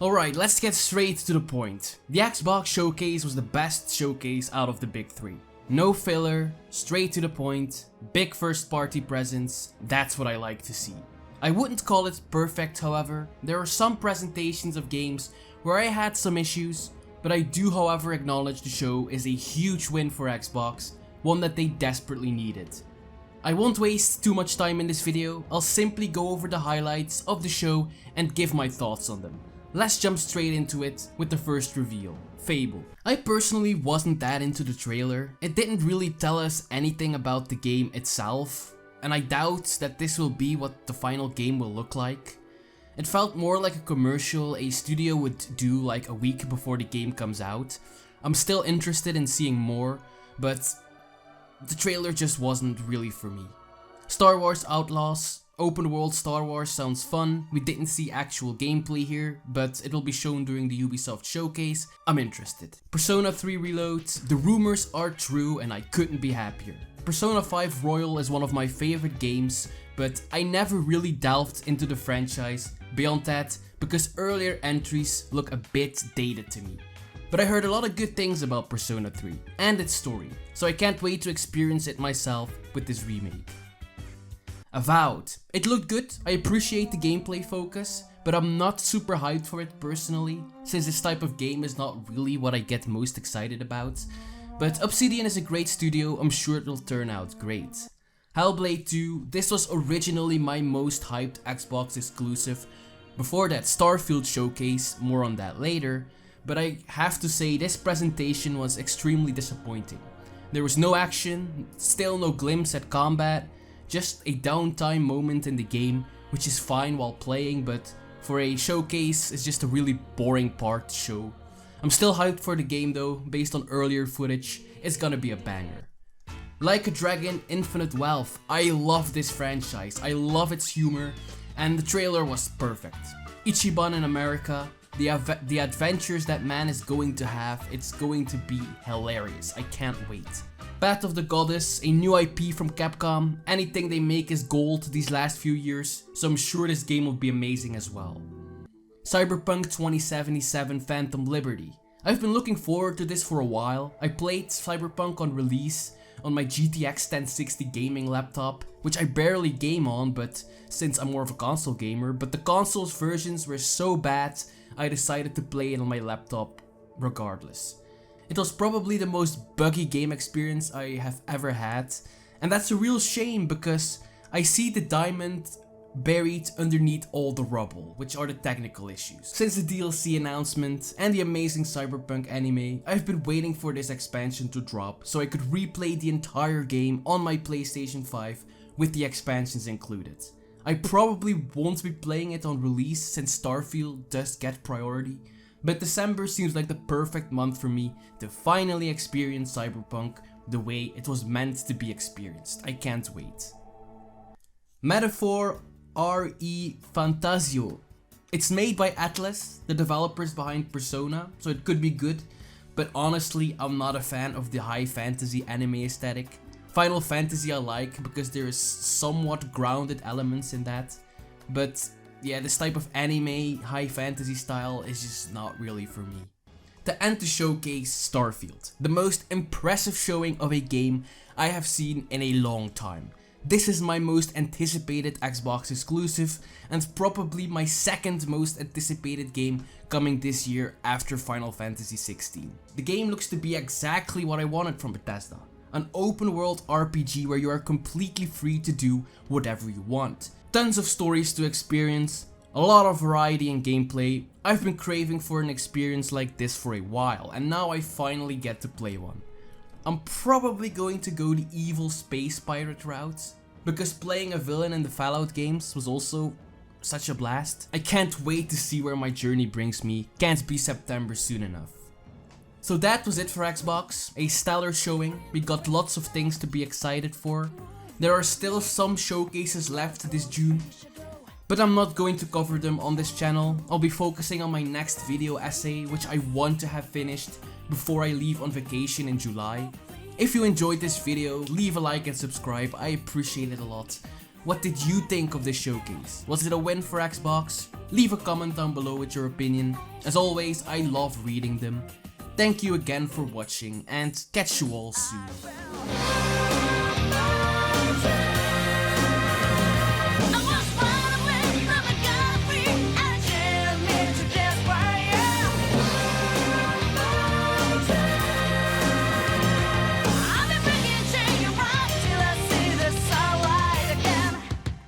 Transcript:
Alright, let's get straight to the point. The Xbox showcase was the best showcase out of the big three. No filler, straight to the point, big first party presence, that's what I like to see. I wouldn't call it perfect, however. There are some presentations of games where I had some issues, but I do however acknowledge the show is a huge win for Xbox, one that they desperately needed. I won't waste too much time in this video, I'll simply go over the highlights of the show and give my thoughts on them. Let's jump straight into it with the first reveal, Fable. I personally wasn't that into the trailer. It didn't really tell us anything about the game itself, and I doubt that this will be what the final game will look like. It felt more like a commercial a studio would do like a week before the game comes out. I'm still interested in seeing more, but the trailer just wasn't really for me. Star Wars Outlaws. Open world Star Wars sounds fun. We didn't see actual gameplay here, but it will be shown during the Ubisoft showcase. I'm interested. Persona 3 Reload. The rumors are true and I couldn't be happier. Persona 5 Royal is one of my favorite games, but I never really delved into the franchise beyond that because earlier entries look a bit dated to me. But I heard a lot of good things about Persona 3 and its story, so I can't wait to experience it myself with this remake. Avowed. It looked good, I appreciate the gameplay focus, but I'm not super hyped for it personally, since this type of game is not really what I get most excited about. But Obsidian is a great studio, I'm sure it will turn out great. Hellblade 2, this was originally my most hyped Xbox exclusive. Before that Starfield showcase, more on that later, but I have to say this presentation was extremely disappointing. There was no action, still no glimpse at combat, just a downtime moment in the game, which is fine while playing, but for a showcase, it's just a really boring part to show. I'm still hyped for the game though, based on earlier footage, it's gonna be a banger. Like a Dragon Infinite Wealth, I love this franchise, I love its humor, and the trailer was perfect. Ichiban in America, the adventures that man is going to have, it's going to be hilarious, I can't wait. Path of the Goddess, a new IP from Capcom. Anything they make is gold these last few years, so I'm sure this game will be amazing as well. Cyberpunk 2077 Phantom Liberty. I've been looking forward to this for a while. I played Cyberpunk on release on my GTX 1060 gaming laptop, which I barely game on, but since I'm more of a console gamer, but the console's versions were so bad, I decided to play it on my laptop regardless. It was probably the most buggy game experience I have ever had, and that's a real shame because I see the diamond buried underneath all the rubble, which are the technical issues. Since the DLC announcement and the amazing Cyberpunk anime, I've been waiting for this expansion to drop so I could replay the entire game on my PlayStation 5 with the expansions included. I probably won't be playing it on release since Starfield does get priority, but December seems like the perfect month for me to finally experience Cyberpunk the way it was meant to be experienced. I can't wait. Metaphor RE Fantasio. It's made by Atlas, the developers behind Persona, so it could be good, but honestly I'm not a fan of the high fantasy anime aesthetic. Final Fantasy I like because there is somewhat grounded elements in that, but yeah, this type of anime, high fantasy style is just not really for me. To end the showcase, Starfield. The most impressive showing of a game I have seen in a long time. This is my most anticipated Xbox exclusive and probably my second most anticipated game coming this year after Final Fantasy 16. The game looks to be exactly what I wanted from Bethesda. An open world RPG where you are completely free to do whatever you want. Tons of stories to experience, a lot of variety in gameplay. I've been craving for an experience like this for a while and now I finally get to play one. I'm probably going to go the evil space pirate route because playing a villain in the Fallout games was also such a blast. I can't wait to see where my journey brings me. Can't be September soon enough. So that was it for Xbox, a stellar showing. We got lots of things to be excited for. There are still some showcases left this June, but I'm not going to cover them on this channel. I'll be focusing on my next video essay, which I want to have finished before I leave on vacation in July. If you enjoyed this video, leave a like and subscribe, I appreciate it a lot. What did you think of this showcase? Was it a win for Xbox? Leave a comment down below with your opinion. As always, I love reading them. Thank you again for watching and catch you all soon.